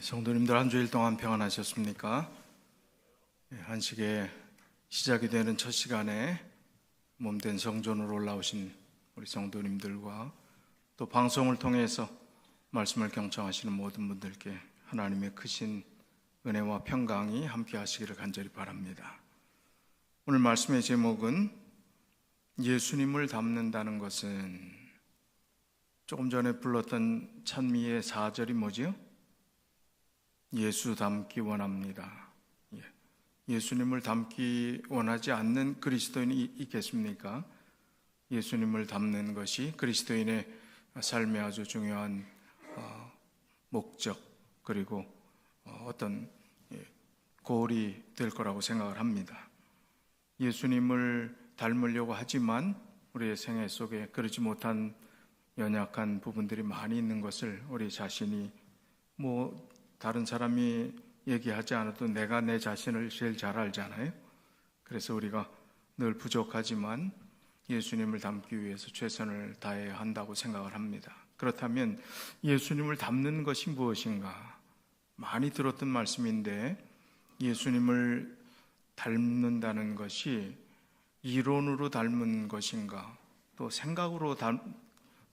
성도님들 한 주일 동안 평안하셨습니까? 안식의 시작이 되는 첫 시간에 몸된 성전으로 올라오신 우리 성도님들과 또 방송을 통해서 말씀을 경청하시는 모든 분들께 하나님의 크신 은혜와 평강이 함께 하시기를 간절히 바랍니다. 오늘 말씀의 제목은 예수님을 닮는다는 것은, 조금 전에 불렀던 찬미의 4절이 뭐지요? 예수 닮기 원합니다. 예수님을 닮기 원하지 않는 그리스도인이 있겠습니까? 예수님을 닮는 것이 그리스도인의 삶의 아주 중요한 목적, 그리고 어떤 고울이 될 거라고 생각을 합니다. 예수님을 닮으려고 하지만 우리의 생애 속에 그러지 못한 연약한 부분들이 많이 있는 것을 우리 자신이, 다른 사람이 얘기하지 않아도 내가 내 자신을 제일 잘 알잖아요. 그래서 우리가 늘 부족하지만 예수님을 닮기 위해서 최선을 다해야 한다고 생각을 합니다. 그렇다면 예수님을 닮는 것이 무엇인가? 많이 들었던 말씀인데, 예수님을 닮는다는 것이 이론으로 닮은 것인가, 또 생각으로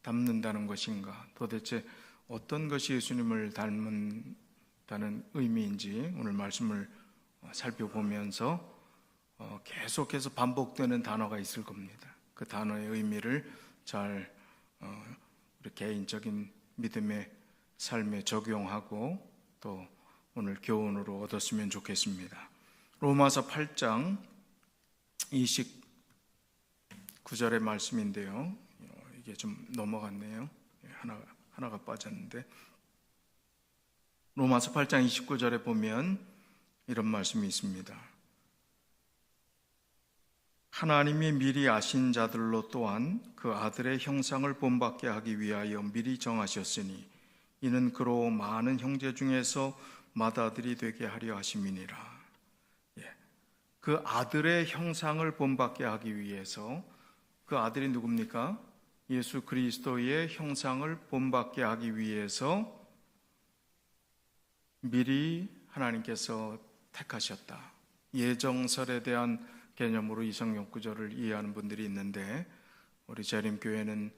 닮는다는 것인가, 도대체 어떤 것이 예수님을 닮는다는 의미인지 오늘 말씀을 살펴보면서 계속해서 반복되는 단어가 있을 겁니다. 그 단어의 의미를 잘 우리 개인적인 믿음의 삶에 적용하고 또 오늘 교훈으로 얻었으면 좋겠습니다. 로마서 8장 29절의 말씀인데요, 이게 좀 넘어갔네요. 하나가 빠졌는데, 로마서 8장 29절에 보면 이런 말씀이 있습니다. 하나님이 미리 아신 자들로 또한 그 아들의 형상을 본받게 하기 위하여 미리 정하셨으니 이는 그로 많은 형제 중에서 맏아들이 되게 하려 하심이니라. 그 아들의 형상을 본받게 하기 위해서, 그 아들이 누굽니까? 예수 그리스도의 형상을 본받게 하기 위해서 미리 하나님께서 택하셨다. 예정설에 대한 개념으로 이 성경 구절을 이해하는 분들이 있는데, 우리 재림교회는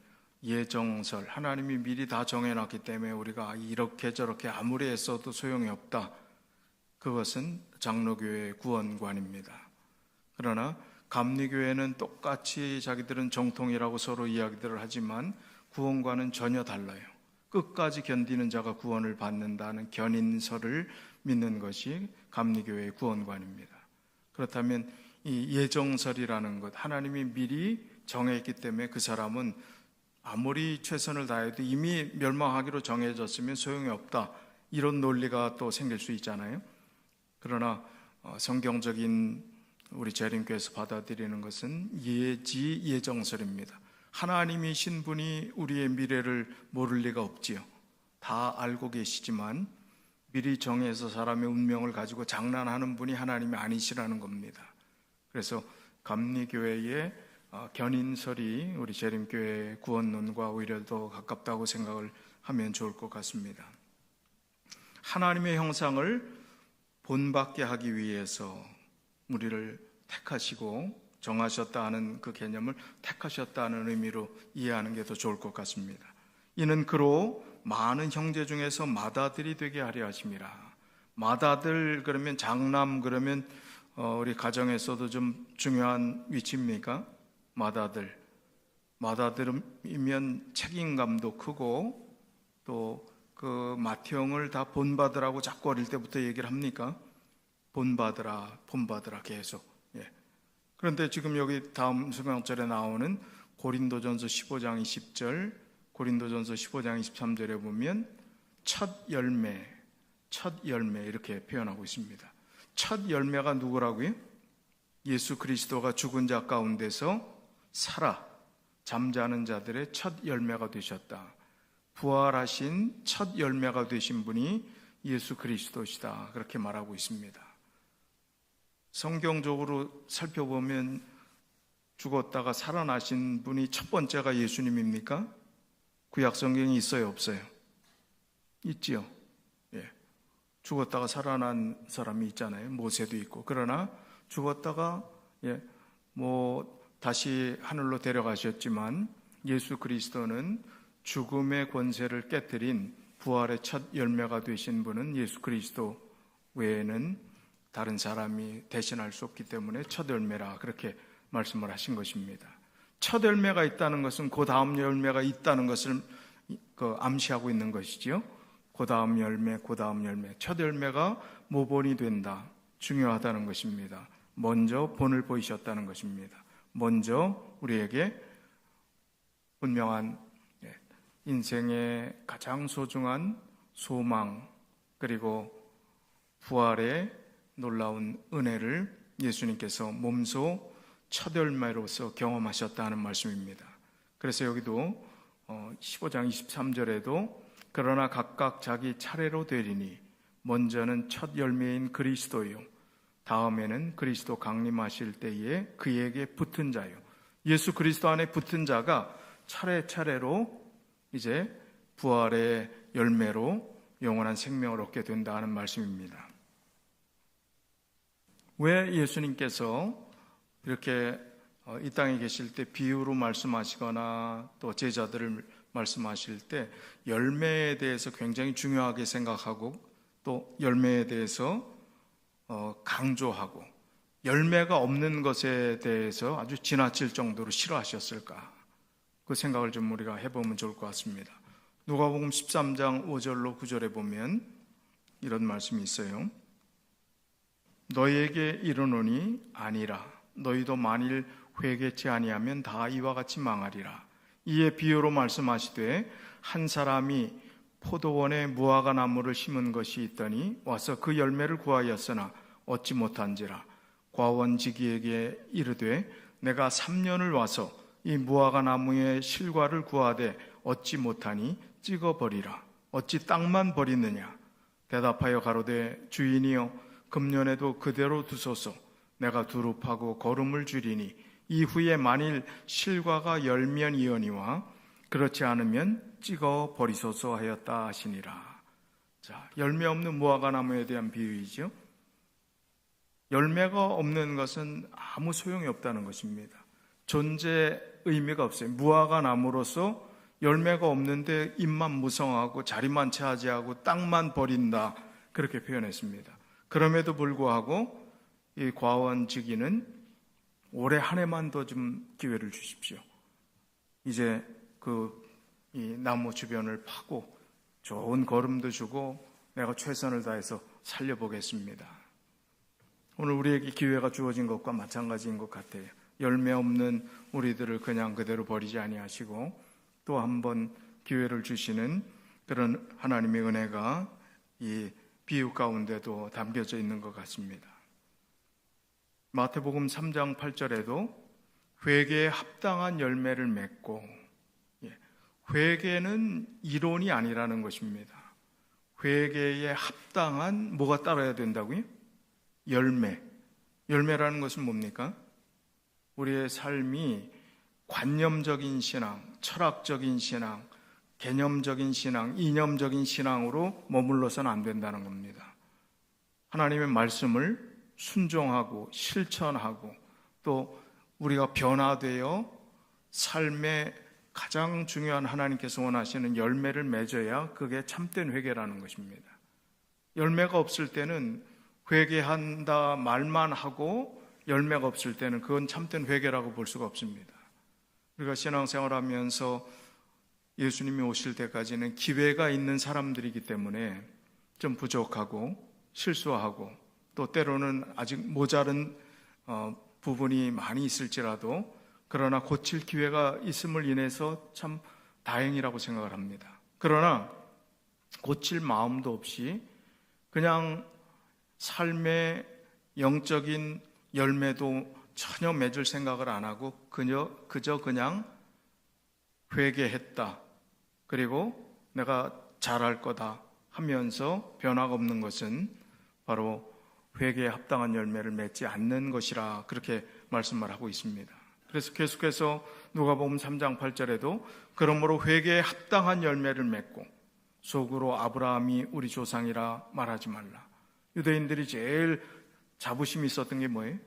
예정설, 하나님이 미리 다 정해놨기 때문에 우리가 이렇게 저렇게 아무리 애써도 소용이 없다. 그것은 장로교회의 구원관입니다. 그러나 감리교회는 똑같이 자기들은 정통이라고 서로 이야기들을 하지만 구원과는 전혀 달라요. 끝까지 견디는 자가 구원을 받는다는 견인설을 믿는 것이 감리교회의 구원관입니다. 그렇다면 이 예정설이라는 것, 하나님이 미리 정했기 때문에 그 사람은 아무리 최선을 다해도 이미 멸망하기로 정해졌으면 소용이 없다, 이런 논리가 또 생길 수 있잖아요. 그러나 성경적인 우리 재림교회에서 받아들이는 것은 예정설입니다. 하나님이신 분이 우리의 미래를 모를 리가 없지요. 다 알고 계시지만 미리 정해서 사람의 운명을 가지고 장난하는 분이 하나님이 아니시라는 겁니다. 그래서 감리교회의 견인설이 우리 재림교회의 구원론과 오히려 더 가깝다고 생각을 하면 좋을 것 같습니다. 하나님의 형상을 본받게 하기 위해서 우리를 택하시고 정하셨다 하는 그 개념을 택하셨다는 의미로 이해하는 게 더 좋을 것 같습니다. 이는 그로 많은 형제 중에서 맏아들이 되게 하려 하심이라. 맏아들 그러면 장남, 그러면 우리 가정에서도 좀 중요한 위치입니까? 맏아들이면 책임감도 크고, 또 그 맏형을 다 본받으라고 자꾸 어릴 때부터 얘기를 합니까? 본받으라 계속. 그런데 지금 여기 다음 성경절에 나오는 고린도전서 15장 20절, 고린도전서 15장 23절에 보면 첫 열매 이렇게 표현하고 있습니다. 첫 열매가 누구라고요? 예수 그리스도가 죽은 자 가운데서 살아 잠자는 자들의 첫 열매가 되셨다. 부활하신 첫 열매가 되신 분이 예수 그리스도시다, 그렇게 말하고 있습니다. 성경적으로 살펴보면 죽었다가 살아나신 분이 첫 번째가 예수님입니까? 구약 성경이 있어요, 없어요? 있지요. 죽었다가 살아난 사람이 있잖아요. 모세도 있고. 그러나 죽었다가 다시 하늘로 데려가셨지만 예수 그리스도는 죽음의 권세를 깨뜨린 부활의 첫 열매가 되신 분은 예수 그리스도 외에는 다른 사람이 대신할 수 없기 때문에 첫 열매라 그렇게 말씀을 하신 것입니다. 첫 열매가 있다는 것은 그 다음 열매가 있다는 것을 암시하고 있는 것이지요. 그 다음 열매, 그 다음 열매. 첫 열매가 모본이 된다. 중요하다는 것입니다. 먼저 본을 보이셨다는 것입니다. 먼저 우리에게 분명한 인생의 가장 소중한 소망 그리고 부활의 놀라운 은혜를 예수님께서 몸소 첫 열매로서 경험하셨다는 말씀입니다. 그래서 여기도 15장 23절에도 그러나 각각 자기 차례로 되리니 먼저는 첫 열매인 그리스도요 다음에는 그리스도 강림하실 때에 그에게 붙은 자요. 예수 그리스도 안에 붙은 자가 차례차례로 이제 부활의 열매로 영원한 생명을 얻게 된다는 말씀입니다. 왜 예수님께서 이렇게 이 땅에 계실 때 비유로 말씀하시거나 또 제자들을 말씀하실 때 열매에 대해서 굉장히 중요하게 생각하고 또 열매에 대해서 강조하고 열매가 없는 것에 대해서 아주 지나칠 정도로 싫어하셨을까? 그 생각을 좀 우리가 해보면 좋을 것 같습니다. 누가복음 13장 5절로 9절에 보면 이런 말씀이 있어요. 너희에게 이르노니 아니라 너희도 만일 회개치 아니하면 다 이와 같이 망하리라. 이에 비유로 말씀하시되 한 사람이 포도원에 무화과 나무를 심은 것이 있더니 와서 그 열매를 구하였으나 얻지 못한지라. 과원지기에게 이르되 내가 3년을 와서 이 무화과 나무의 실과를 구하되 얻지 못하니 찍어버리라. 어찌 땅만 버리느냐. 대답하여 가로되 주인이여 금년에도 그대로 두소서. 내가 두릅하고 거름을 줄이니 이후에 만일 실과가 열면이거니와 그렇지 않으면 찍어 버리소서 하였다 하시니라. 자, 열매 없는 무화과 나무에 대한 비유이죠. 열매가 없는 것은 아무 소용이 없다는 것입니다. 존재 의미가 없어요. 무화과 나무로서 열매가 없는데 잎만 무성하고 자리만 차지하고 땅만 버린다 그렇게 표현했습니다. 그럼에도 불구하고 이 과원지기는 올해 한 해만 더 좀 기회를 주십시오. 이제 이 나무 주변을 파고 좋은 거름도 주고 내가 최선을 다해서 살려보겠습니다. 오늘 우리에게 기회가 주어진 것과 마찬가지인 것 같아요. 열매 없는 우리들을 그냥 그대로 버리지 아니하시고 또 한 번 기회를 주시는 그런 하나님의 은혜가 이 비유 가운데도 담겨져 있는 것 같습니다. 마태복음 3장 8절에도 회개에 합당한 열매를 맺고, 회개는 이론이 아니라는 것입니다. 회개에 합당한 뭐가 따라야 된다고요? 열매. 열매라는 것은 뭡니까? 우리의 삶이 관념적인 신앙, 철학적인 신앙, 개념적인 신앙, 이념적인 신앙으로 머물러서는 안 된다는 겁니다. 하나님의 말씀을 순종하고 실천하고 또 우리가 변화되어 삶의 가장 중요한 하나님께서 원하시는 열매를 맺어야 그게 참된 회개라는 것입니다. 열매가 없을 때는 회개한다 말만 하고 열매가 없을 때는 그건 참된 회개라고 볼 수가 없습니다. 우리가 신앙생활하면서 예수님이 오실 때까지는 기회가 있는 사람들이기 때문에 좀 부족하고 실수하고 또 때로는 아직 모자른 부분이 많이 있을지라도 그러나 고칠 기회가 있음을 인해서 참 다행이라고 생각을 합니다. 그러나 고칠 마음도 없이 그냥 삶의 영적인 열매도 전혀 맺을 생각을 안 하고 그저 그냥 회개했다. 그리고 내가 잘할 거다 하면서 변화가 없는 것은 바로 회개에 합당한 열매를 맺지 않는 것이라 그렇게 말씀을 하고 있습니다. 그래서 계속해서 누가복음 3장 8절에도 그러므로 회개에 합당한 열매를 맺고 속으로 아브라함이 우리 조상이라 말하지 말라. 유대인들이 제일 자부심이 있었던 게 뭐예요?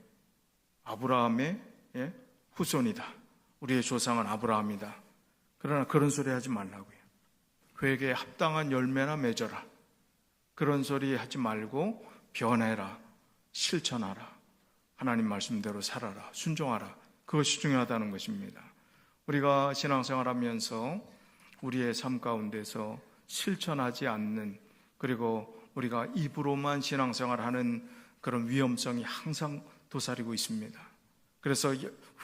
아브라함의 후손이다. 우리의 조상은 아브라함이다. 그러나 그런 소리 하지 말라고요. 그에게 합당한 열매나 맺어라. 그런 소리 하지 말고 변해라. 실천하라. 하나님 말씀대로 살아라. 순종하라. 그것이 중요하다는 것입니다. 우리가 신앙생활하면서 우리의 삶 가운데서 실천하지 않는, 그리고 우리가 입으로만 신앙생활하는 그런 위험성이 항상 도사리고 있습니다. 그래서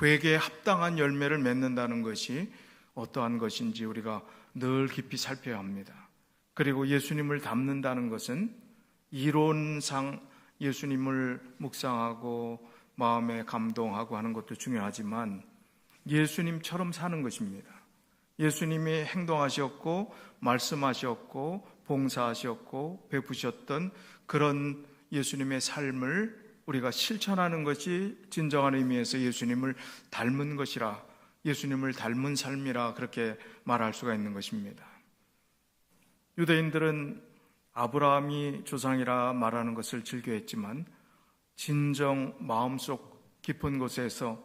회개에 합당한 열매를 맺는다는 것이 어떠한 것인지 우리가 늘 깊이 살펴야 합니다. 그리고 예수님을 닮는다는 것은 이론상 예수님을 묵상하고 마음에 감동하고 하는 것도 중요하지만 예수님처럼 사는 것입니다. 예수님이 행동하셨고 말씀하셨고 봉사하셨고 베푸셨던 그런 예수님의 삶을 우리가 실천하는 것이 진정한 의미에서 예수님을 닮은 것이라, 예수님을 닮은 삶이라 그렇게 말할 수가 있는 것입니다. 유대인들은 아브라함이 조상이라 말하는 것을 즐겨했지만 진정 마음속 깊은 곳에서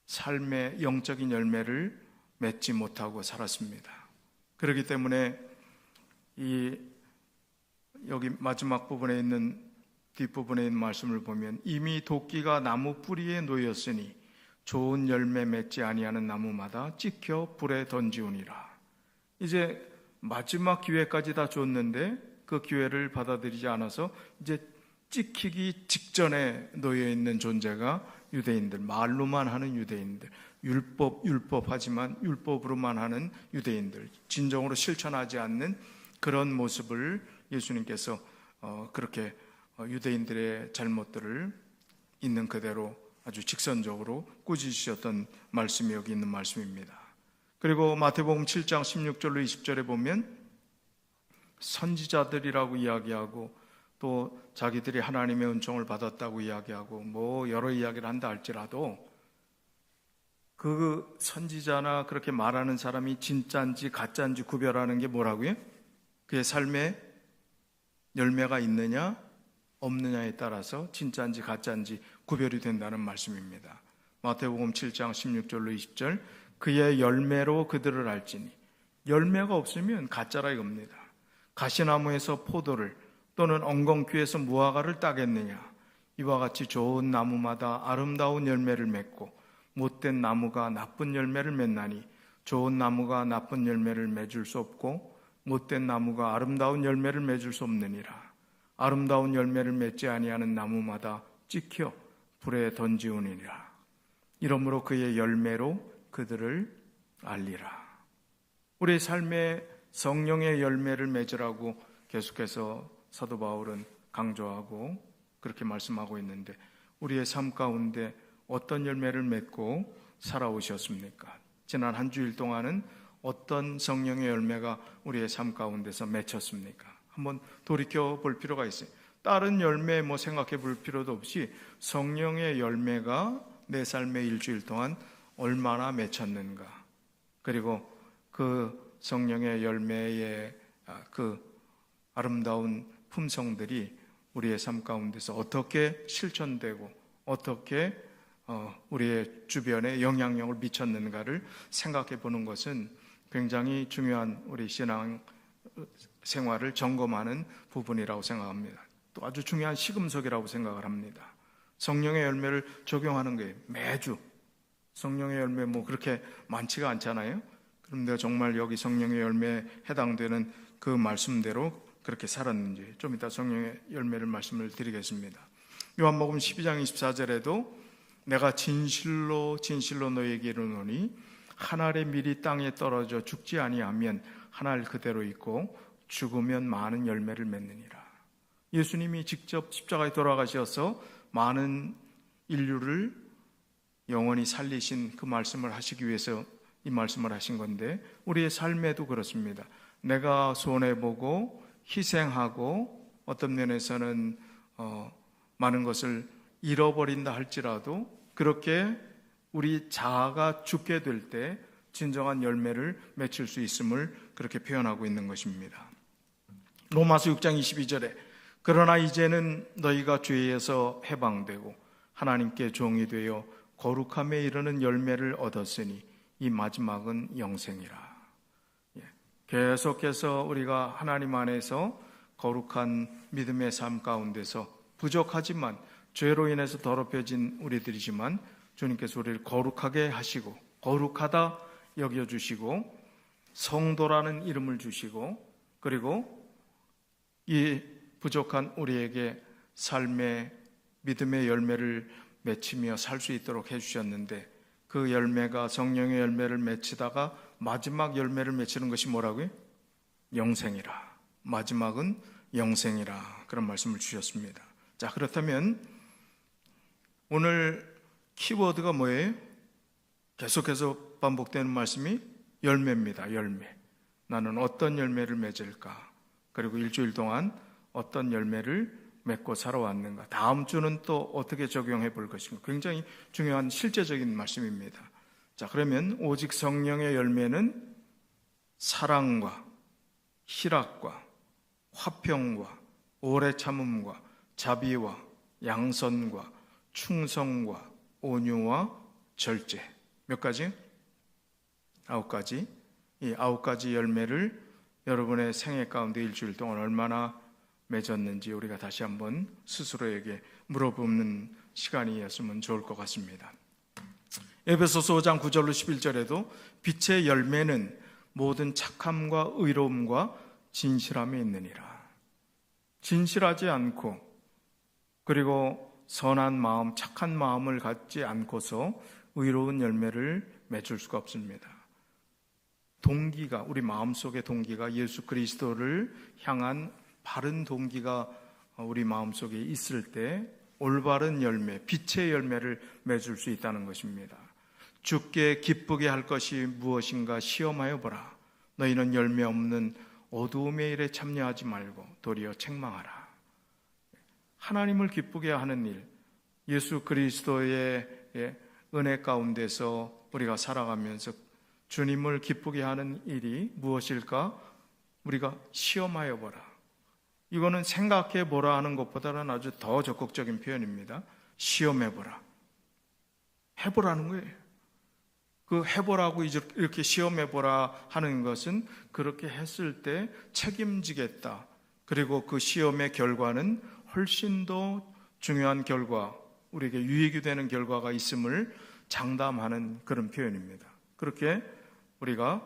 삶의 영적인 열매를 맺지 못하고 살았습니다. 그렇기 때문에 여기 마지막 부분에 있는 뒷부분에 있는 말씀을 보면 이미 도끼가 나무 뿌리에 놓였으니 좋은 열매 맺지 아니하는 나무마다 찍혀 불에 던지우니라. 이제 마지막 기회까지 다 줬는데 그 기회를 받아들이지 않아서 이제 찍히기 직전에 놓여 있는 존재가 유대인들, 말로만 하는 유대인들, 율법하지만 율법으로만 하는 유대인들, 진정으로 실천하지 않는 그런 모습을 예수님께서 그렇게 유대인들의 잘못들을 있는 그대로 아주 직선적으로 꾸짖으셨던 말씀이 여기 있는 말씀입니다. 그리고 마태복음 7장 16절로 20절에 보면 선지자들이라고 이야기하고 또 자기들이 하나님의 은총을 받았다고 이야기하고 뭐 여러 이야기를 한다 할지라도 그 선지자나 그렇게 말하는 사람이 진짜인지 가짜인지 구별하는 게 뭐라고요? 그의 삶에 열매가 있느냐 없느냐에 따라서 진짜인지 가짜인지 구별이 된다는 말씀입니다. 마태복음 7장 16절로 20절, 그의 열매로 그들을 알지니, 열매가 없으면 가짜라 이겁니다. 가시나무에서 포도를 또는 엉겅퀴에서 무화과를 따겠느냐? 이와 같이 좋은 나무마다 아름다운 열매를 맺고 못된 나무가 나쁜 열매를 맺나니 좋은 나무가 나쁜 열매를 맺을 수 없고 못된 나무가 아름다운 열매를 맺을 수 없느니라. 아름다운 열매를 맺지 아니하는 나무마다 찍혀 불에 던지우니라. 이러므로 그의 열매로 그들을 알리라. 우리의 삶에 성령의 열매를 맺으라고 계속해서 사도 바울은 강조하고 그렇게 말씀하고 있는데 우리의 삶 가운데 어떤 열매를 맺고 살아오셨습니까? 지난 한 주일 동안은 어떤 성령의 열매가 우리의 삶 가운데서 맺혔습니까? 한번 돌이켜 볼 필요가 있어요. 다른 열매 생각해 볼 필요도 없이 성령의 열매가 내 삶의 일주일 동안 얼마나 맺혔는가, 그리고 그 성령의 열매의 그 아름다운 품성들이 우리의 삶 가운데서 어떻게 실천되고 어떻게 우리의 주변에 영향력을 미쳤는가를 생각해 보는 것은 굉장히 중요한 우리 신앙 생활을 점검하는 부분이라고 생각합니다. 또 아주 중요한 시금석이라고 생각을 합니다. 성령의 열매를 적용하는 거예요. 매주 성령의 열매 그렇게 많지가 않잖아요. 그런데 정말 여기 성령의 열매에 해당되는 그 말씀대로 그렇게 살았는지 좀 이따 성령의 열매를 말씀을 드리겠습니다. 요한복음 12장 24절에도 내가 진실로 너희에게 이르노니 한 알의 밀이 땅에 떨어져 죽지 아니하면 한 알 그대로 있고 죽으면 많은 열매를 맺느니라. 예수님이 직접 십자가에 돌아가셔서 많은 인류를 영원히 살리신 그 말씀을 하시기 위해서 이 말씀을 하신 건데 우리의 삶에도 그렇습니다. 내가 손해보고 희생하고 어떤 면에서는 많은 것을 잃어버린다 할지라도 그렇게 우리 자아가 죽게 될 때 진정한 열매를 맺힐 수 있음을 그렇게 표현하고 있는 것입니다. 로마서 6장 22절에 그러나 이제는 너희가 죄에서 해방되고 하나님께 종이 되어 거룩함에 이르는 열매를 얻었으니 이 마지막은 영생이라. 계속해서 우리가 하나님 안에서 거룩한 믿음의 삶 가운데서 부족하지만 죄로 인해서 더럽혀진 우리들이지만 주님께서 우리를 거룩하게 하시고 거룩하다 여겨주시고 성도라는 이름을 주시고 그리고 이 부족한 우리에게 삶의 믿음의 열매를 맺히며 살 수 있도록 해주셨는데 그 열매가 성령의 열매를 맺히다가 마지막 열매를 맺히는 것이 뭐라고요? 영생이라. 마지막은 영생이라. 그런 말씀을 주셨습니다. 자, 그렇다면 오늘 키워드가 뭐예요? 계속해서 반복되는 말씀이 열매입니다. 열매. 나는 어떤 열매를 맺을까? 그리고 일주일 동안 어떤 열매를 맺고 살아왔는가? 다음 주는 또 어떻게 적용해 볼 것인가? 굉장히 중요한 실제적인 말씀입니다. 자, 그러면 오직 성령의 열매는 사랑과 희락과 화평과 오래 참음과 자비와 양선과 충성과 온유와 절제. 몇 가지? 9가지. 이 9가지 열매를 여러분의 생애 가운데 일주일 동안 얼마나 맺었는지 우리가 다시 한번 스스로에게 물어보는 시간이었으면 좋을 것 같습니다. 에베소서 5장 9절로 11절에도 빛의 열매는 모든 착함과 의로움과 진실함에 있느니라. 진실하지 않고 그리고 선한 마음, 착한 마음을 갖지 않고서 의로운 열매를 맺을 수가 없습니다. 동기가, 우리 마음속의 동기가 예수 그리스도를 향한 바른 동기가 우리 마음속에 있을 때 올바른 열매, 빛의 열매를 맺을 수 있다는 것입니다. 주께 기쁘게 할 것이 무엇인가 시험하여 보라. 너희는 열매 없는 어두움의 일에 참여하지 말고 도리어 책망하라. 하나님을 기쁘게 하는 일, 예수 그리스도의 은혜 가운데서 우리가 살아가면서 주님을 기쁘게 하는 일이 무엇일까? 우리가 시험하여 보라. 이거는 생각해 보라 하는 것보다는 아주 더 적극적인 표현입니다. 시험해 보라. 해보라는 거예요. 그 해보라고 이렇게 시험해 보라 하는 것은 그렇게 했을 때 책임지겠다. 그리고 그 시험의 결과는 훨씬 더 중요한 결과, 우리에게 유익이 되는 결과가 있음을 장담하는 그런 표현입니다. 그렇게 우리가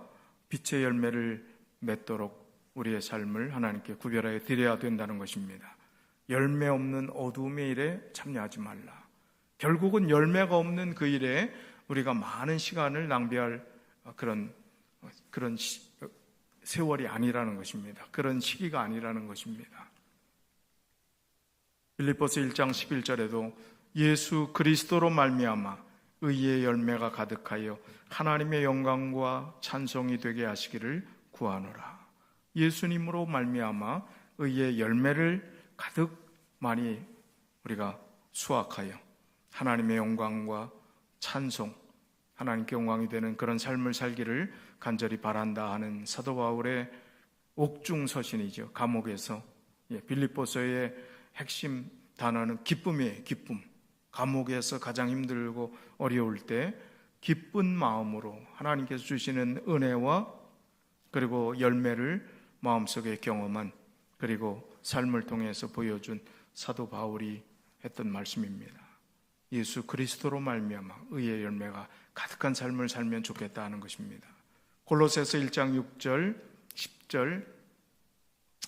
빛의 열매를 맺도록 우리의 삶을 하나님께 구별하여 드려야 된다는 것입니다. 열매 없는 어두움의 일에 참여하지 말라. 결국은 열매가 없는 그 일에 우리가 많은 시간을 낭비할 그런 세월이 아니라는 것입니다. 그런 시기가 아니라는 것입니다. 빌립보서 1장 11절에도 예수 그리스도로 말미암아 의의 열매가 가득하여 하나님의 영광과 찬송이 되게 하시기를 구하노라. 예수님으로 말미암아 의의 열매를 가득 많이 우리가 수확하여 하나님의 영광과 찬송, 하나님께 영광이 되는 그런 삶을 살기를 간절히 바란다 하는 사도 바울의 옥중서신이죠. 감옥에서 빌립보서의 핵심 단어는 기쁨이에요. 기쁨. 감옥에서 가장 힘들고 어려울 때 기쁜 마음으로 하나님께서 주시는 은혜와 그리고 열매를 마음속에 경험한 그리고 삶을 통해서 보여준 사도 바울이 했던 말씀입니다. 예수 그리스도로 말미암아 의의 열매가 가득한 삶을 살면 좋겠다 하는 것입니다. 골로새서 1장 6절 10절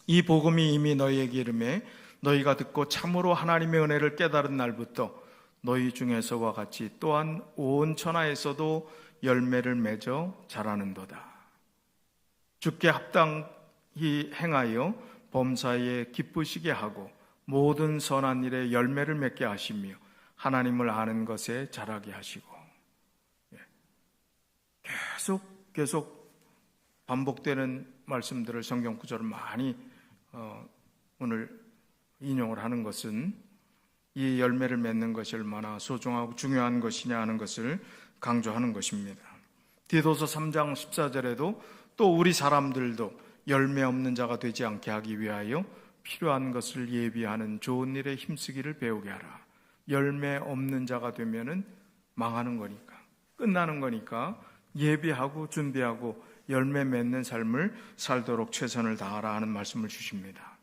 이 복음이 이미 너희에게 이르매 너희가 듣고 참으로 하나님의 은혜를 깨달은 날부터 너희 중에서와 같이 또한 온 천하에서도 열매를 맺어 자라는도다. 주께 합당히 행하여 범사에 기쁘시게 하고 모든 선한 일에 열매를 맺게 하시며 하나님을 아는 것에 자라게 하시고. 계속 반복되는 말씀들을 성경 구절을 많이 오늘 인용을 하는 것은 이 열매를 맺는 것이 얼마나 소중하고 중요한 것이냐 하는 것을 강조하는 것입니다. 디도서 3장 14절에도 또 우리 사람들도 열매 없는 자가 되지 않게 하기 위하여 필요한 것을 예비하는 좋은 일에 힘쓰기를 배우게 하라. 열매 없는 자가 되면은 망하는 거니까, 끝나는 거니까 예비하고 준비하고 열매 맺는 삶을 살도록 최선을 다하라 하는 말씀을 주십니다.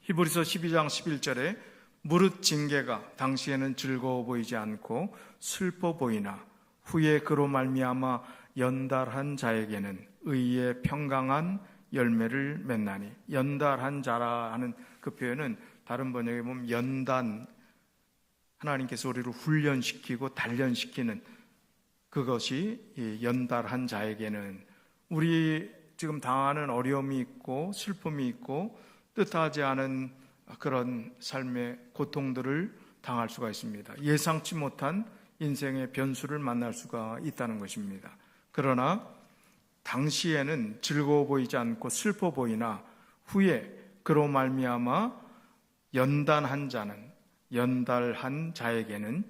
히브리서 12장 11절에 무릇 징계가 당시에는 즐거워 보이지 않고 슬퍼 보이나 후에 그로 말미암아 연달한 자에게는 의의 평강한 열매를 맺나니, 연달한 자라 하는 그 표현은 다른 번역에 보면 연단, 하나님께서 우리를 훈련시키고 단련시키는 그것이 연달한 자에게는, 우리 지금 당하는 어려움이 있고 슬픔이 있고 뜻하지 않은 그런 삶의 고통들을 당할 수가 있습니다. 예상치 못한 인생의 변수를 만날 수가 있다는 것입니다. 그러나 당시에는 즐거워 보이지 않고 슬퍼 보이나 후에 그로 말미암아 연단한 자에게는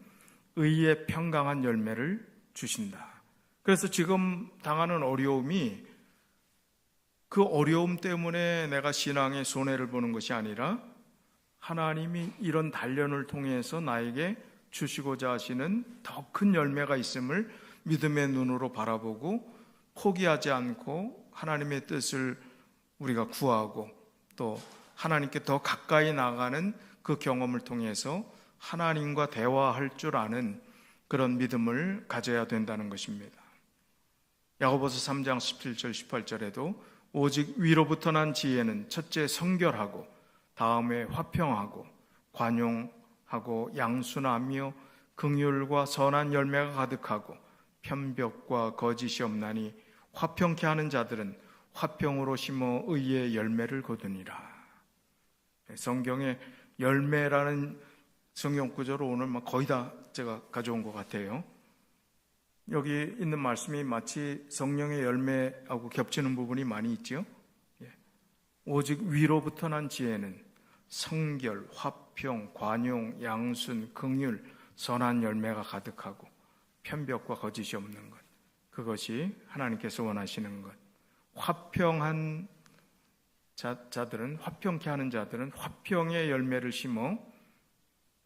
의의 평강한 열매를 주신다. 그래서 지금 당하는 어려움이 그 어려움 때문에 내가 신앙에 손해를 보는 것이 아니라 하나님이 이런 단련을 통해서 나에게 주시고자 하시는 더 큰 열매가 있음을 믿음의 눈으로 바라보고 포기하지 않고 하나님의 뜻을 우리가 구하고 또 하나님께 더 가까이 나가는 그 경험을 통해서 하나님과 대화할 줄 아는 그런 믿음을 가져야 된다는 것입니다. 야고보서 3장 17절 18절에도 오직 위로부터 난 지혜는 첫째 성결하고 다음에 화평하고 관용하고 양순하며 긍휼과 선한 열매가 가득하고 편벽과 거짓이 없나니 화평케 하는 자들은 화평으로 심어 의의 열매를 거두니라. 성경에 열매라는 성경 구절을 오늘 거의 다 제가 가져온 것 같아요. 여기 있는 말씀이 마치 성령의 열매하고 겹치는 부분이 많이 있죠. 오직 위로부터 난 지혜는 성결, 화평, 관용, 양순, 긍휼, 선한 열매가 가득하고 편벽과 거짓이 없는 것, 그것이 하나님께서 원하시는 것. 화평한 자들은, 화평케 하는 자들은 화평의 열매를 심어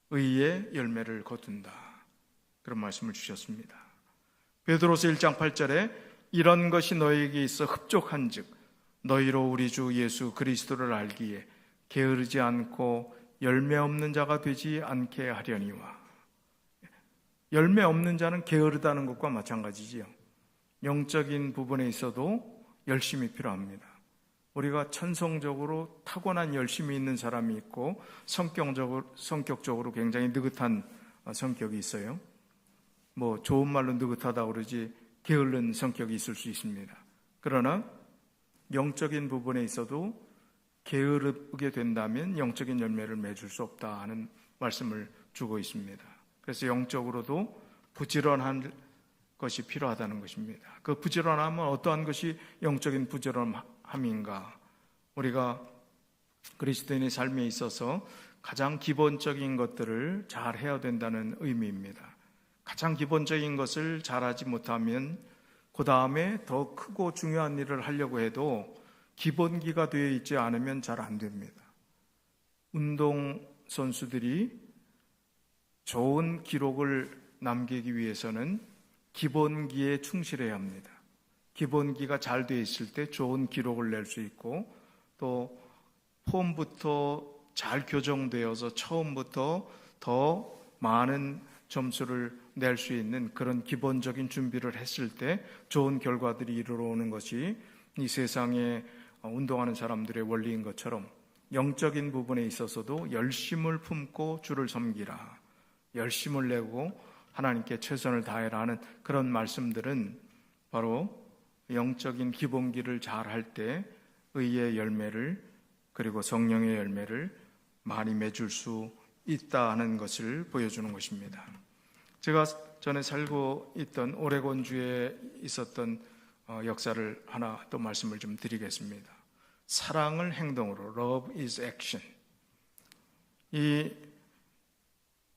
의의 열매를 거둔다. 그런 말씀을 주셨습니다. 베드로서 1장 8절에 이런 것이 너희에게 있어 흡족한즉 너희로 우리 주 예수 그리스도를 알기에 게으르지 않고 열매 없는 자가 되지 않게 하려니와. 열매 없는 자는 게으르다는 것과 마찬가지지요. 영적인 부분에 있어도 열심이 필요합니다. 우리가 천성적으로 타고난 열심이 있는 사람이 있고 성격적으로 굉장히 느긋한 성격이 있어요. 좋은 말로 느긋하다고 그러지 게으른 성격이 있을 수 있습니다. 그러나 영적인 부분에 있어도 게으르게 된다면 영적인 열매를 맺을 수 없다 하는 말씀을 주고 있습니다. 그래서 영적으로도 부지런한 것이 필요하다는 것입니다. 그 부지런함은 어떠한 것이 영적인 부지런함인가? 우리가 그리스도인의 삶에 있어서 가장 기본적인 것들을 잘 해야 된다는 의미입니다. 가장 기본적인 것을 잘하지 못하면 그 다음에 더 크고 중요한 일을 하려고 해도 기본기가 되어 있지 않으면 잘 안 됩니다. 운동선수들이 좋은 기록을 남기기 위해서는 기본기에 충실해야 합니다. 기본기가 잘 되어 있을 때 좋은 기록을 낼 수 있고 또 폼부터 잘 교정되어서 처음부터 더 많은 점수를 낼 수 있는 그런 기본적인 준비를 했을 때 좋은 결과들이 이르러오는 것이 이 세상에 운동하는 사람들의 원리인 것처럼 영적인 부분에 있어서도 열심을 품고 주를 섬기라, 열심을 내고 하나님께 최선을 다해라 하는 그런 말씀들은 바로 영적인 기본기를 잘 할 때 의의 열매를 그리고 성령의 열매를 많이 맺을 수 있다는 것을 보여주는 것입니다. 제가 전에 살고 있던 오레곤주에 있었던 역사를 하나 또 말씀을 좀 드리겠습니다. 사랑을 행동으로, Love is action. 이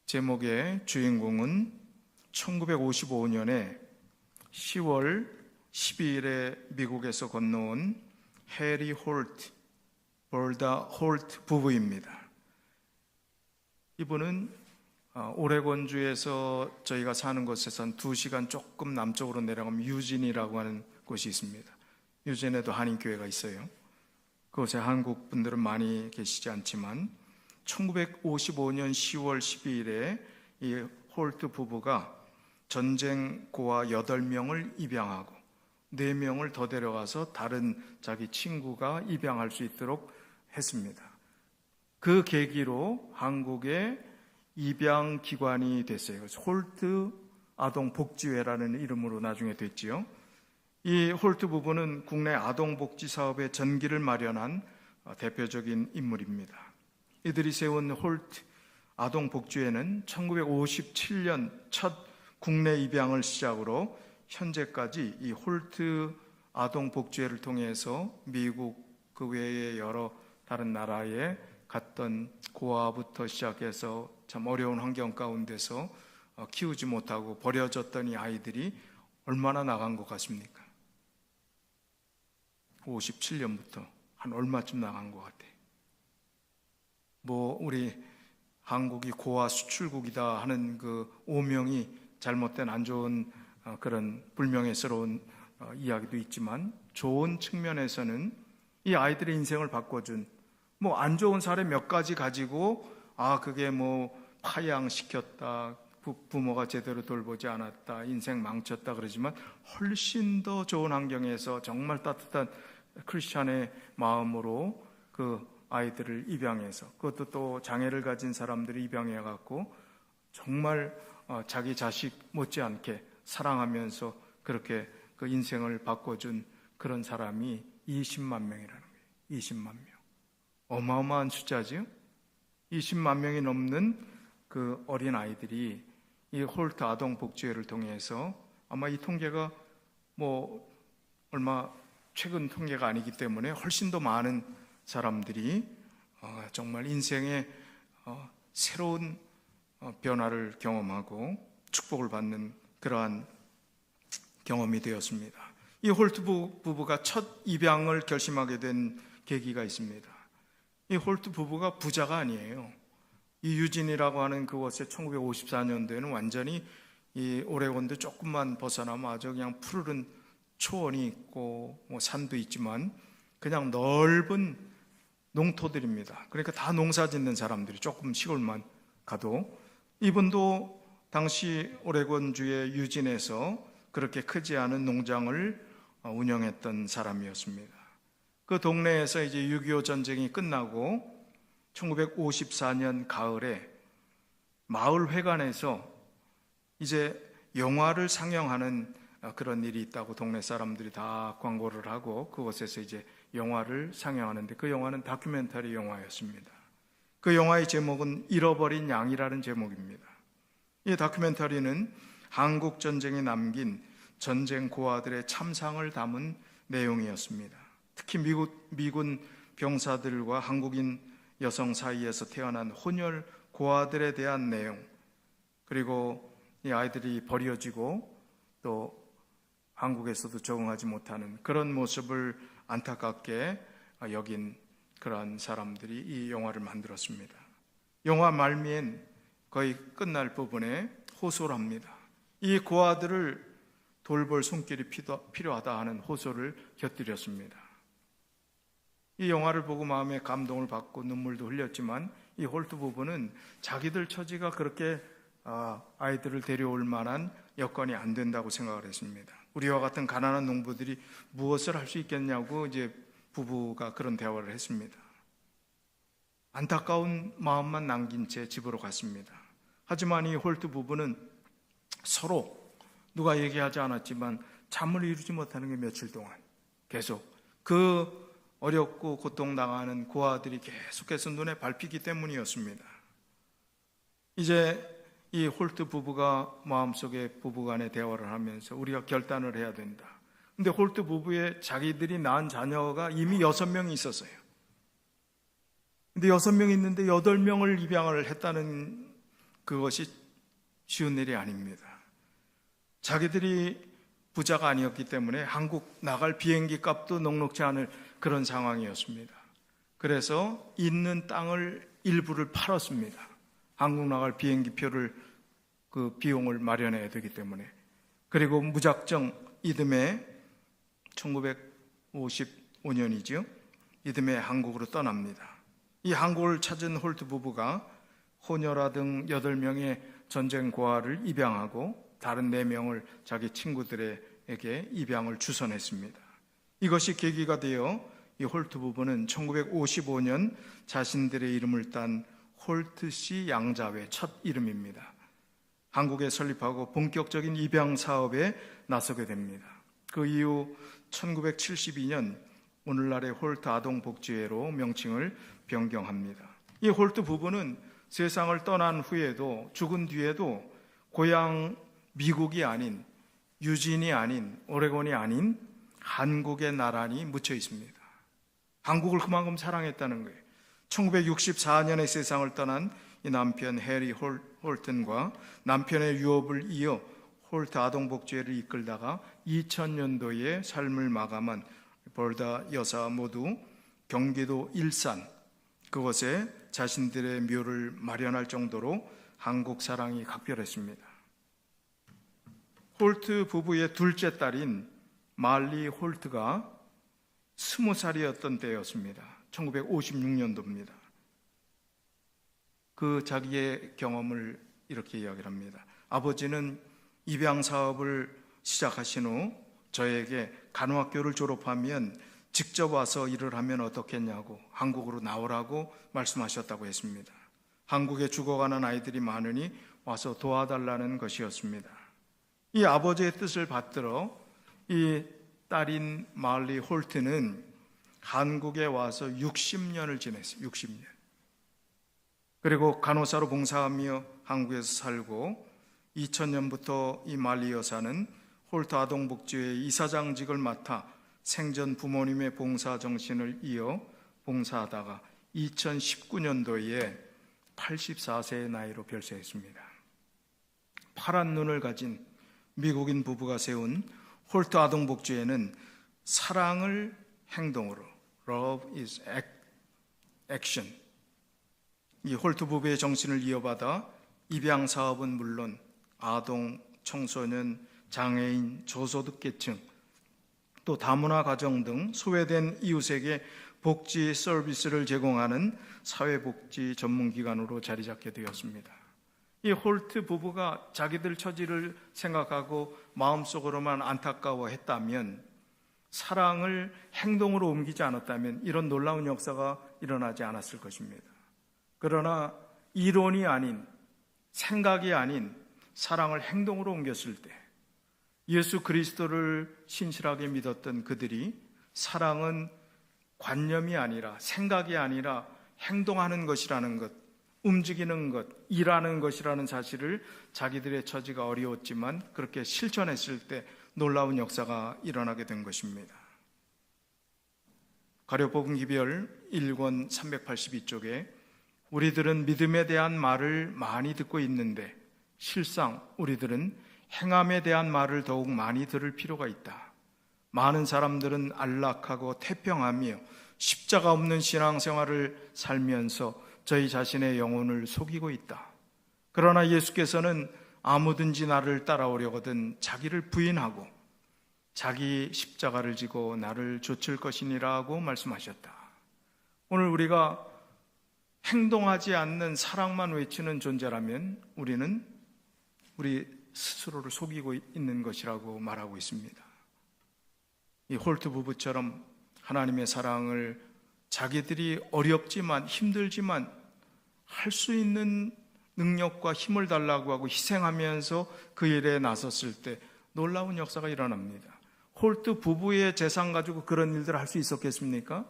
제목의 주인공은 1955년에 10월 12일에 미국에서 건너온 해리 홀트, 벌다 홀트 부부입니다. 이분은 오레곤주에서 저희가 사는 곳에서 한 2시간 조금 남쪽으로 내려가면 유진이라고 하는 곳이 있습니다. 유진에도 한인교회가 있어요. 그곳에 한국 분들은 많이 계시지 않지만 1955년 10월 12일에 이 홀트 부부가 전쟁 고아 8명을 입양하고 4명을 더 데려가서 다른 자기 친구가 입양할 수 있도록 했습니다. 그 계기로 한국의 입양기관이 됐어요. 홀트 아동복지회라는 이름으로 나중에 됐지요. 이 홀트 부부는 국내 아동복지 사업의 전기를 마련한 대표적인 인물입니다. 이들이 세운 홀트 아동복지회는 1957년 첫 국내 입양을 시작으로 현재까지 이 홀트 아동복지회를 통해서 미국 그 외의 여러 다른 나라에 갔던 고아부터 시작해서 참 어려운 환경 가운데서 키우지 못하고 버려졌던 이 아이들이 얼마나 나간 것 같습니까? 57년부터 한 얼마쯤 나간 것 같아요? 우리 한국이 고아 수출국이다 하는 그 오명이 잘못된 안 좋은 그런 불명예스러운 이야기도 있지만 좋은 측면에서는 이 아이들의 인생을 바꿔준 안 좋은 사례 몇 가지 가지고 그게 파양시켰다, 부모가 제대로 돌보지 않았다, 인생 망쳤다 그러지만 훨씬 더 좋은 환경에서 정말 따뜻한 크리스찬의 마음으로 그 아이들을 입양해서, 그것도 또 장애를 가진 사람들이 입양해 갖고 정말 자기 자식 못지않게 사랑하면서 그렇게 그 인생을 바꿔준 그런 사람이 20만 명이라는 거예요. 20만 명. 어마어마한 숫자지요. 20만 명이 넘는 그 어린 아이들이 이 홀트 아동복지회를 통해서, 아마 이 통계가 얼마 최근 통계가 아니기 때문에 훨씬 더 많은 사람들이 정말 인생의 새로운 변화를 경험하고 축복을 받는 그러한 경험이 되었습니다. 이 홀트 부부가 첫 입양을 결심하게 된 계기가 있습니다. 이 홀트 부부가 부자가 아니에요. 이 유진이라고 하는 그곳에 1954년도에는 완전히 이 오레곤도 조금만 벗어나면 아주 그냥 푸르른 초원이 있고 산도 있지만 그냥 넓은 농토들입니다. 그러니까 다 농사 짓는 사람들이, 조금 시골만 가도. 이분도 당시 오레곤주의 유진에서 그렇게 크지 않은 농장을 운영했던 사람이었습니다. 그 동네에서 이제 6.25 전쟁이 끝나고 1954년 가을에 마을 회관에서 이제 영화를 상영하는 그런 일이 있다고 동네 사람들이 다 광고를 하고 그곳에서 이제 영화를 상영하는데, 그 영화는 다큐멘터리 영화였습니다. 그 영화의 제목은 잃어버린 양이라는 제목입니다. 이 다큐멘터리는 한국 전쟁에 남긴 전쟁 고아들의 참상을 담은 내용이었습니다. 특히 미군 병사들과 한국인 여성 사이에서 태어난 혼혈 고아들에 대한 내용, 그리고 이 아이들이 버려지고 또 한국에서도 적응하지 못하는 그런 모습을 안타깝게 여긴 그러한 사람들이 이 영화를 만들었습니다. 영화 말미엔 거의 끝날 부분에 호소를 합니다. 이 고아들을 돌볼 손길이 필요하다 하는 호소를 곁들였습니다. 이 영화를 보고 마음에 감동을 받고 눈물도 흘렸지만 이 홀트 부부는 자기들 처지가 그렇게 아이들을 데려올 만한 여건이 안 된다고 생각을 했습니다. 우리와 같은 가난한 농부들이 무엇을 할 수 있겠냐고 이제 부부가 그런 대화를 했습니다. 안타까운 마음만 남긴 채 집으로 갔습니다. 하지만 이 홀트 부부는 서로 누가 얘기하지 않았지만 잠을 이루지 못하는 게 며칠 동안 계속 그 어렵고 고통당하는 고아들이 계속해서 눈에 밟히기 때문이었습니다. 이제 이 홀트 부부가 마음속에 부부간의 대화를 하면서 우리가 결단을 해야 된다. 근데 홀트 부부의 자기들이 낳은 자녀가 이미 6명이 있었어요. 근데 6명이 있는데 8명을 입양을 했다는 그것이 쉬운 일이 아닙니다. 자기들이 부자가 아니었기 때문에 한국 나갈 비행기 값도 넉넉지 않을 그런 상황이었습니다. 그래서 있는 땅을 일부를 팔았습니다. 한국 나갈 비행기 표를 그 비용을 마련해야 되기 때문에. 그리고 무작정 이듬해 1955년이죠. 이듬해 한국으로 떠납니다. 이 한국을 찾은 홀트 부부가 호녀라 등 8명의 전쟁 고아를 입양하고 다른 4명을 자기 친구들에게 입양을 주선했습니다. 이것이 계기가 되어 이 홀트 부부는 1955년 자신들의 이름을 딴 홀트씨 양자회 첫 이름입니다. 한국에 설립하고 본격적인 입양 사업에 나서게 됩니다. 그 이후 1972년 오늘날의 홀트 아동복지회로 명칭을 변경합니다. 이 홀트 부부는 세상을 떠난 후에도, 죽은 뒤에도 고향 미국이 아닌, 유진이 아닌, 오레곤이 아닌 한국에 나란히 묻혀 있습니다. 한국을 그만큼 사랑했다는 거예요. 1964년에 세상을 떠난 이 남편 해리 홀튼과 남편의 유업을 이어 홀트 아동복지회를 이끌다가 2000년도에 삶을 마감한 벌다 여사 모두 경기도 일산, 그곳에 자신들의 묘를 마련할 정도로 한국 사랑이 각별했습니다. 홀트 부부의 둘째 딸인 말리 홀트가 20살이었던 때였습니다. 1956년도입니다. 그 자기의 경험을 이렇게 이야기를 합니다. 아버지는 입양 사업을 시작하신 후 저에게 간호학교를 졸업하면 직접 와서 일을 하면 어떻겠냐고 한국으로 나오라고 말씀하셨다고 했습니다. 한국에 죽어가는 아이들이 많으니 와서 도와달라는 것이었습니다. 이 아버지의 뜻을 받들어 이 딸인 말리 홀트는 한국에 와서 60년을 지냈어요. 60년. 그리고 간호사로 봉사하며 한국에서 살고 2000년부터 이 말리 여사는 홀트 아동복지회 이사장직을 맡아 생전 부모님의 봉사 정신을 이어 봉사하다가 2019년도에 84세의 나이로 별세했습니다. 파란 눈을 가진 미국인 부부가 세운 홀트 아동복지회는 사랑을 행동으로, Love is action, 이 홀트 부부의 정신을 이어받아 입양 사업은 물론 아동, 청소년, 장애인, 저소득계층, 또 다문화 가정 등 소외된 이웃에게 복지 서비스를 제공하는 사회복지 전문기관으로 자리 잡게 되었습니다. 이 홀트 부부가 자기들 처지를 생각하고 마음속으로만 안타까워했다면, 사랑을 행동으로 옮기지 않았다면 이런 놀라운 역사가 일어나지 않았을 것입니다. 그러나 이론이 아닌, 생각이 아닌 사랑을 행동으로 옮겼을 때 예수 그리스도를 신실하게 믿었던 그들이 사랑은 관념이 아니라, 생각이 아니라 행동하는 것이라는 것, 움직이는 것, 일하는 것이라는 사실을 자기들의 처지가 어려웠지만 그렇게 실천했을 때 놀라운 역사가 일어나게 된 것입니다. 가룟복음 기별 1권 382쪽에 우리들은 믿음에 대한 말을 많이 듣고 있는데 실상 우리들은 행함에 대한 말을 더욱 많이 들을 필요가 있다. 많은 사람들은 안락하고 태평하며 십자가 없는 신앙생활을 살면서 저희 자신의 영혼을 속이고 있다. 그러나 예수께서는 아무든지 나를 따라오려거든 자기를 부인하고 자기 십자가를 지고 나를 좇을 것이니라고 말씀하셨다. 오늘 우리가 행동하지 않는 사랑만 외치는 존재라면 우리는 우리 스스로를 속이고 있는 것이라고 말하고 있습니다. 이 홀트 부부처럼 하나님의 사랑을 자기들이 어렵지만 힘들지만 할 수 있는 능력과 힘을 달라고 하고 희생하면서 그 일에 나섰을 때 놀라운 역사가 일어납니다. 홀트 부부의 재산 가지고 그런 일들을 할 수 있었겠습니까?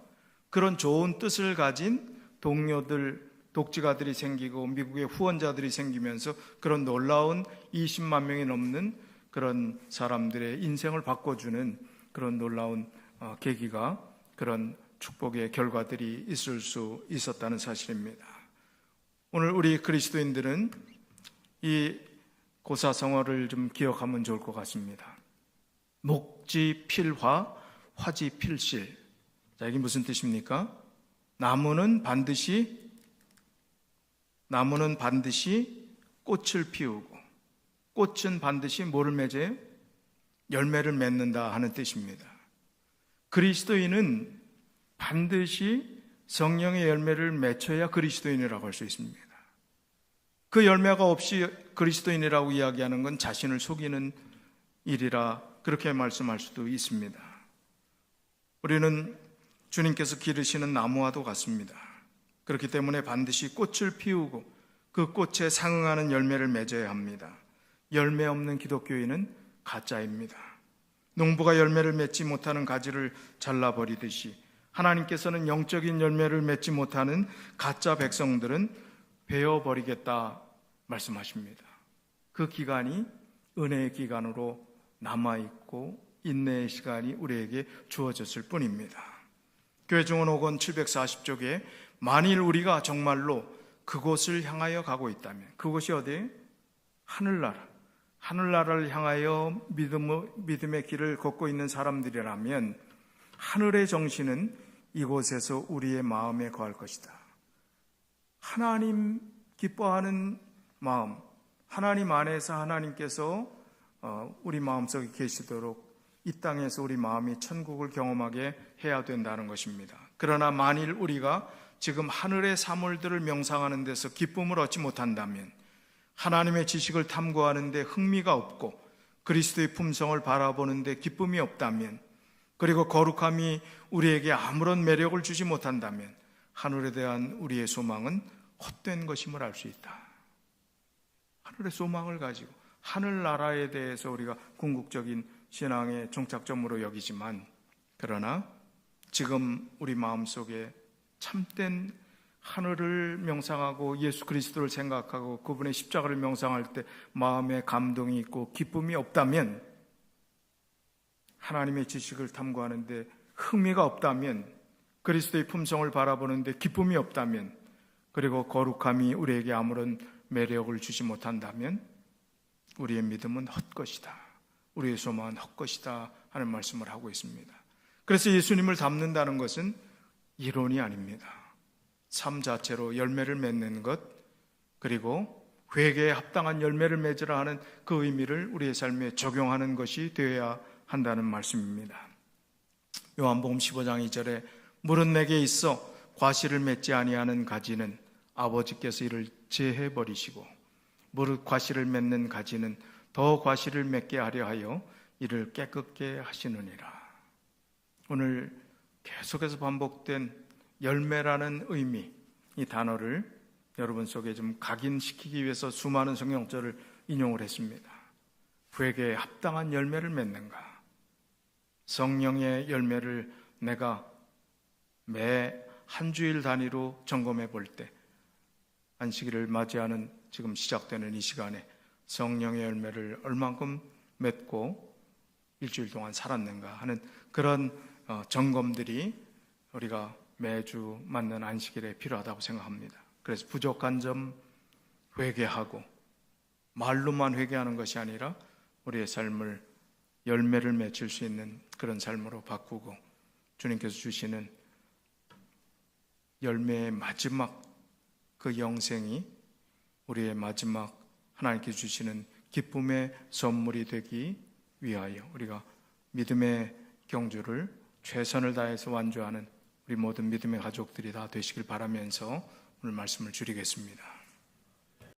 그런 좋은 뜻을 가진 동료들, 독지가들이 생기고 미국의 후원자들이 생기면서 그런 놀라운 20만 명이 넘는 그런 사람들의 인생을 바꿔주는 그런 놀라운 계기가, 그런 축복의 결과들이 있을 수 있었다는 사실입니다. 오늘 우리 그리스도인들은 이 고사성어를 좀 기억하면 좋을 것 같습니다. 목지 필화, 화지 필실. 자, 이게 무슨 뜻입니까? 나무는 반드시 꽃을 피우고, 꽃은 반드시 뭐를 맺어요? 열매를 맺는다 하는 뜻입니다. 그리스도인은 반드시 성령의 열매를 맺혀야 그리스도인이라고 할 수 있습니다. 그 열매가 없이 그리스도인이라고 이야기하는 건 자신을 속이는 일이라 그렇게 말씀할 수도 있습니다. 우리는 주님께서 기르시는 나무와도 같습니다. 그렇기 때문에 반드시 꽃을 피우고 그 꽃에 상응하는 열매를 맺어야 합니다. 열매 없는 기독교인은 가짜입니다. 농부가 열매를 맺지 못하는 가지를 잘라버리듯이 하나님께서는 영적인 열매를 맺지 못하는 가짜 백성들은 베어버리겠다 말씀하십니다. 그 기간이 은혜의 기간으로 남아있고 인내의 시간이 우리에게 주어졌을 뿐입니다. 교회 증언록은 740쪽에 만일 우리가 정말로 그곳을 향하여 가고 있다면, 그곳이 어디예요? 하늘나라를 향하여 믿음의 길을 걷고 있는 사람들이라면 하늘의 정신은 이곳에서 우리의 마음에 거할 것이다. 하나님 기뻐하는 마음, 하나님 안에서 하나님께서 우리 마음속에 계시도록 이 땅에서 우리 마음이 천국을 경험하게 해야 된다는 것입니다. 그러나 만일 우리가 지금 하늘의 사물들을 명상하는 데서 기쁨을 얻지 못한다면, 하나님의 지식을 탐구하는 데 흥미가 없고 그리스도의 품성을 바라보는 데 기쁨이 없다면, 그리고 거룩함이 우리에게 아무런 매력을 주지 못한다면 하늘에 대한 우리의 소망은 헛된 것임을 알 수 있다. 하늘의 소망을 가지고 하늘나라에 대해서 우리가 궁극적인 신앙의 종착점으로 여기지만, 그러나 지금 우리 마음속에 참된 하늘을 명상하고 예수 그리스도를 생각하고 그분의 십자가를 명상할 때 마음에 감동이 있고 기쁨이 없다면, 하나님의 지식을 탐구하는데 흥미가 없다면, 그리스도의 품성을 바라보는데 기쁨이 없다면, 그리고 거룩함이 우리에게 아무런 매력을 주지 못한다면 우리의 믿음은 헛것이다, 우리의 소망은 헛것이다 하는 말씀을 하고 있습니다. 그래서 예수님을 닮는다는 것은 이론이 아닙니다. 삶 자체로 열매를 맺는 것, 그리고 회개에 합당한 열매를 맺으라 하는 그 의미를 우리의 삶에 적용하는 것이 되어야 한다는 말씀입니다. 요한복음 15장 2절에 물은 내게 있어 과실을 맺지 아니하는 가지는 아버지께서 이를 제해 버리시고 무릇 과실을 맺는 가지는 더 과실을 맺게 하려 하여 이를 깨끗게 하시느니라. 오늘 계속해서 반복된 열매라는 의미, 이 단어를 여러분 속에 좀 각인시키기 위해서 수많은 성경절을 인용을 했습니다. 회개에 합당한 열매를 맺는가? 성령의 열매를 내가 매 한 주일 단위로 점검해 볼 때, 안식일을 맞이하는 지금 시작되는 이 시간에 성령의 열매를 얼만큼 맺고 일주일 동안 살았는가 하는 그런 점검들이 우리가 매주 맞는 안식일에 필요하다고 생각합니다. 그래서 부족한 점 회개하고, 말로만 회개하는 것이 아니라 우리의 삶을 열매를 맺을 수 있는 그런 삶으로 바꾸고, 주님께서 주시는 열매의 마지막 그 영생이 우리의 마지막 하나님께 주시는 기쁨의 선물이 되기 위하여 우리가 믿음의 경주를 최선을 다해서 완주하는 우리 모든 믿음의 가족들이 다 되시길 바라면서 오늘 말씀을 줄이겠습니다.